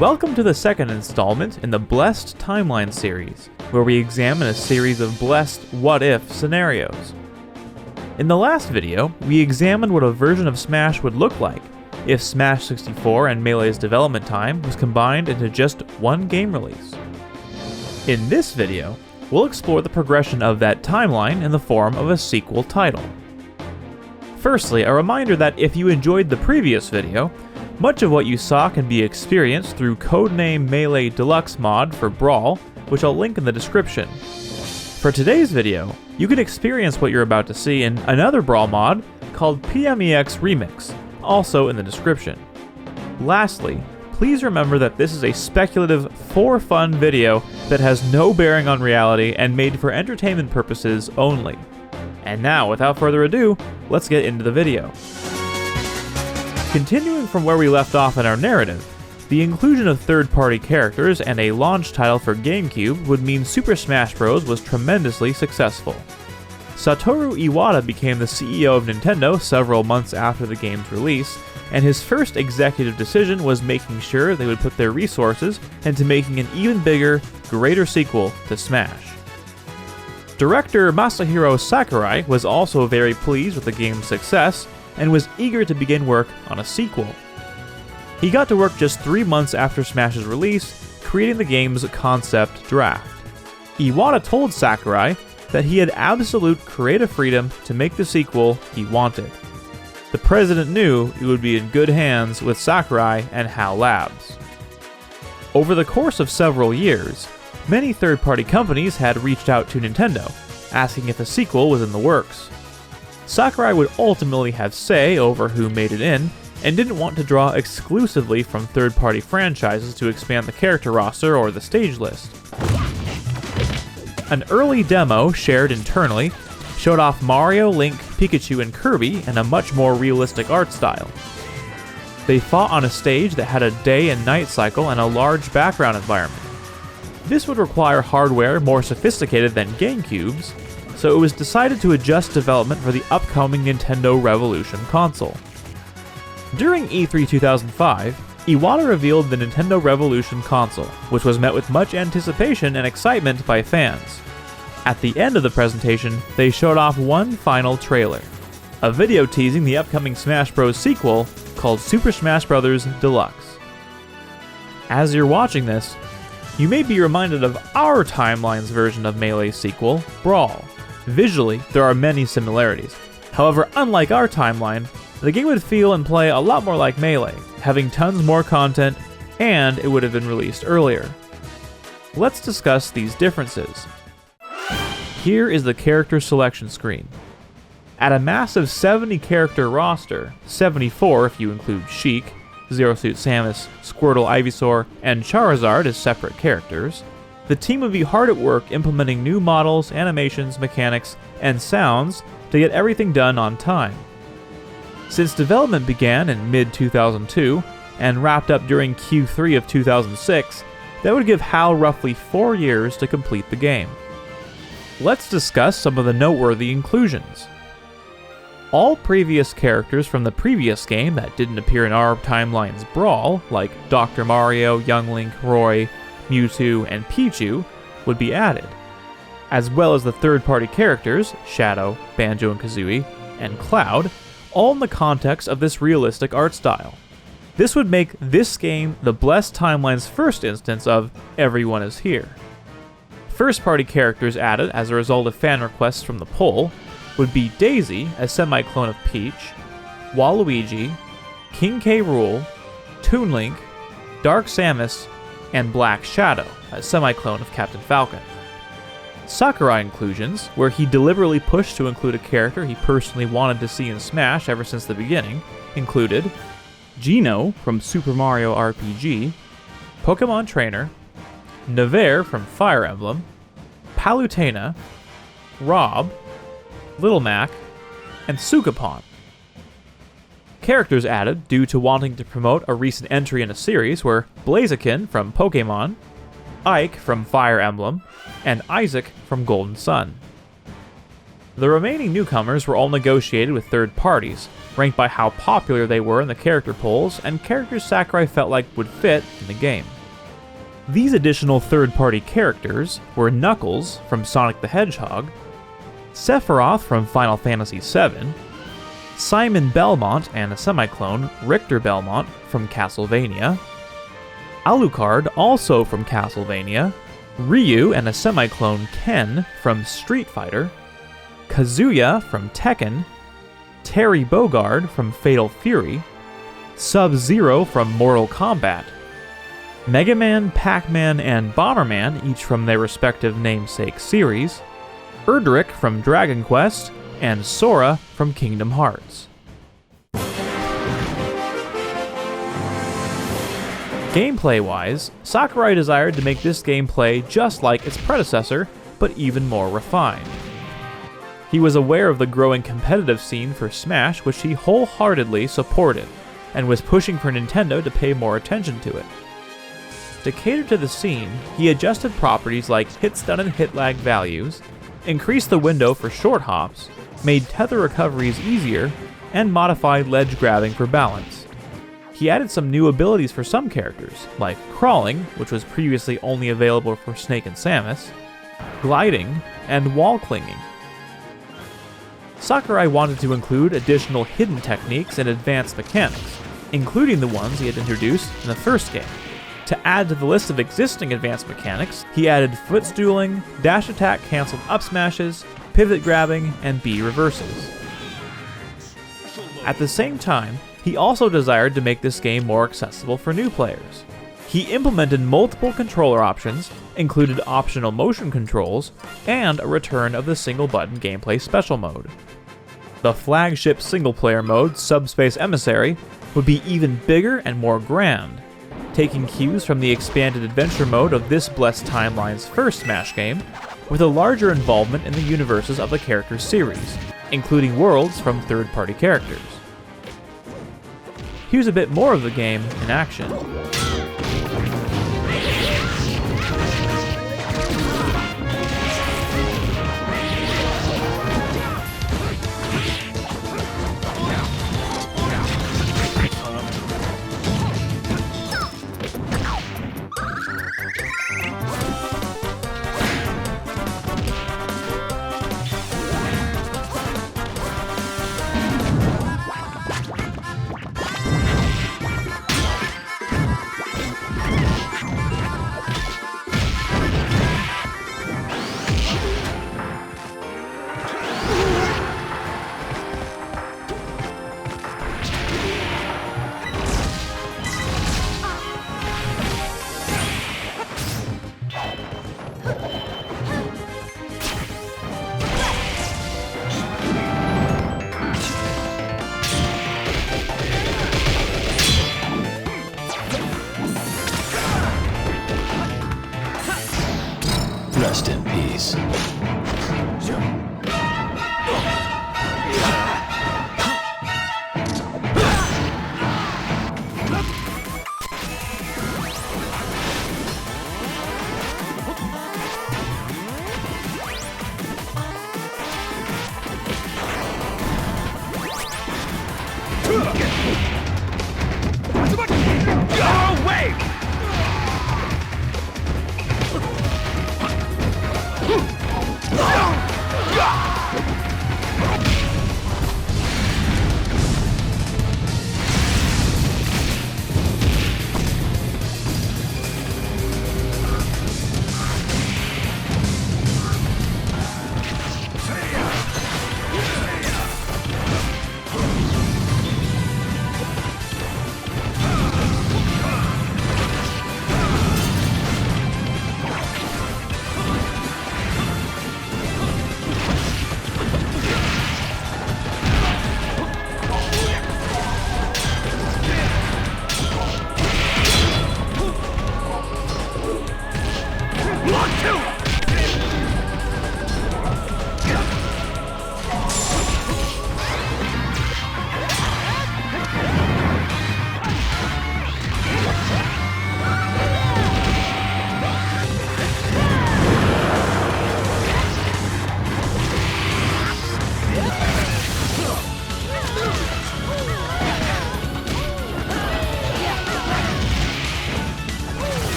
Welcome to the second installment in the Blessed Timeline series, where we examine a series of blessed what-if scenarios. In the last video, we examined what a version of Smash would look like if Smash 64 and Melee's development time was combined into just one game release. In this video, we'll explore the progression of that timeline in the form of a sequel title. Firstly, a reminder that if you enjoyed the previous video, much of what you saw can be experienced through Codename Melee Deluxe mod for Brawl, which I'll link in the description. For today's video, you can experience what you're about to see in another Brawl mod called PMEX Remix, also in the description. Lastly, please remember that this is a speculative, for fun video that has no bearing on reality and made for entertainment purposes only. And now, without further ado, let's get into the video. Continuing from where we left off in our narrative, the inclusion of third-party characters and a launch title for GameCube would mean Super Smash Bros. Was tremendously successful. Satoru Iwata became the CEO of Nintendo several months after the game's release, and his first executive decision was making sure they would put their resources into making an even bigger, greater sequel to Smash. Director Masahiro Sakurai was also very pleased with the game's success, and was eager to begin work on a sequel. He got to work just 3 months after Smash's release, creating the game's concept draft. Iwata told Sakurai that he had absolute creative freedom to make the sequel he wanted. The president knew it would be in good hands with Sakurai and HAL Labs. Over the course of several years, many third-party companies had reached out to Nintendo, asking if a sequel was in the works. Sakurai would ultimately have say over who made it in, and didn't want to draw exclusively from third-party franchises to expand the character roster or the stage list. An early demo shared internally showed off Mario, Link, Pikachu, and Kirby in a much more realistic art style. They fought on a stage that had a day and night cycle and a large background environment. This would require hardware more sophisticated than GameCube's, so it was decided to adjust development for the upcoming Nintendo Revolution console. During E3 2005, Iwata revealed the Nintendo Revolution console, which was met with much anticipation and excitement by fans. At the end of the presentation, they showed off one final trailer, a video teasing the upcoming Smash Bros. Sequel called Super Smash Bros. Deluxe. As you're watching this, you may be reminded of our timeline's version of Melee's sequel, Brawl. Visually, there are many similarities. However, unlike our timeline, the game would feel and play a lot more like Melee, having tons more content, and it would have been released earlier. Let's discuss these differences. Here is the character selection screen. At a massive 70 character roster, 74 if you include Sheik, Zero Suit Samus, Squirtle, Ivysaur, and Charizard as separate characters, the team would be hard at work implementing new models, animations, mechanics, and sounds to get everything done on time. Since development began in mid-2002 and wrapped up during Q3 of 2006, that would give HAL roughly 4 years to complete the game. Let's discuss some of the noteworthy inclusions. All previous characters from the previous game that didn't appear in our timeline's Brawl, like Dr. Mario, Young Link, Roy, Mewtwo, and Pichu, would be added, as well as the third-party characters, Shadow, Banjo and Kazooie, and Cloud, all in the context of this realistic art style. This would make this game the Blessed Timeline's first instance of Everyone is Here. First-party characters added as a result of fan requests from the poll would be Daisy, a semi-clone of Peach, Waluigi, King K. Rool, Toon Link, Dark Samus, and Black Shadow, a semi-clone of Captain Falcon. Sakurai inclusions, where he deliberately pushed to include a character he personally wanted to see in Smash ever since the beginning, included Geno from Super Mario RPG, Pokemon Trainer, Navarre from Fire Emblem, Palutena, Rob, Little Mac, and Sukapon. Characters added due to wanting to promote a recent entry in a series were Blaziken from Pokemon, Ike from Fire Emblem, and Isaac from Golden Sun. The remaining newcomers were all negotiated with third parties, ranked by how popular they were in the character polls and characters Sakurai felt like would fit in the game. These additional third-party characters were Knuckles from Sonic the Hedgehog, Sephiroth from Final Fantasy VII, Simon Belmont and a semi-clone, Richter Belmont from Castlevania, Alucard also from Castlevania, Ryu and a semi-clone, Ken from Street Fighter, Kazuya from Tekken, Terry Bogard from Fatal Fury, Sub-Zero from Mortal Kombat, Mega Man, Pac-Man, and Bomberman, each from their respective namesake series, Erdrick from Dragon Quest, and Sora from Kingdom Hearts. Gameplay-wise, Sakurai desired to make this gameplay just like its predecessor, but even more refined. He was aware of the growing competitive scene for Smash, which he wholeheartedly supported, and was pushing for Nintendo to pay more attention to it. To cater to the scene, he adjusted properties like hit stun and hit lag values, increased the window for short hops, made tether recoveries easier, and modified ledge grabbing for balance. He added some new abilities for some characters, like crawling, which was previously only available for Snake and Samus, gliding, and wall clinging. Sakurai wanted to include additional hidden techniques and advanced mechanics, including the ones he had introduced in the first game. To add to the list of existing advanced mechanics, he added footstooling, dash attack canceled up smashes, pivot grabbing, and B reverses. At the same time, he also desired to make this game more accessible for new players. He implemented multiple controller options, included optional motion controls, and a return of the single-button gameplay special mode. The flagship single-player mode, Subspace Emissary, would be even bigger and more grand, taking cues from the expanded adventure mode of this Blessed Timeline's first Smash game, with a larger involvement in the universes of the characters' series, including worlds from third-party characters. Here's a bit more of the game in action. Rest in peace.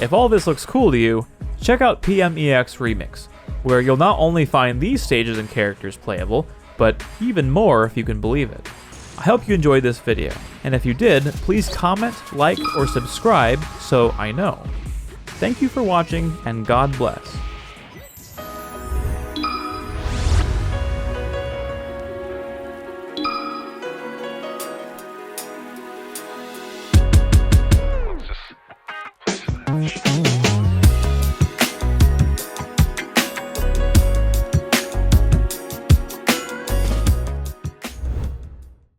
If all this looks cool to you, check out PMEX Remix, where you'll not only find these stages and characters playable, but even more if you can believe it. I hope you enjoyed this video, and if you did, please comment, like, or subscribe so I know. Thank you for watching, and God bless.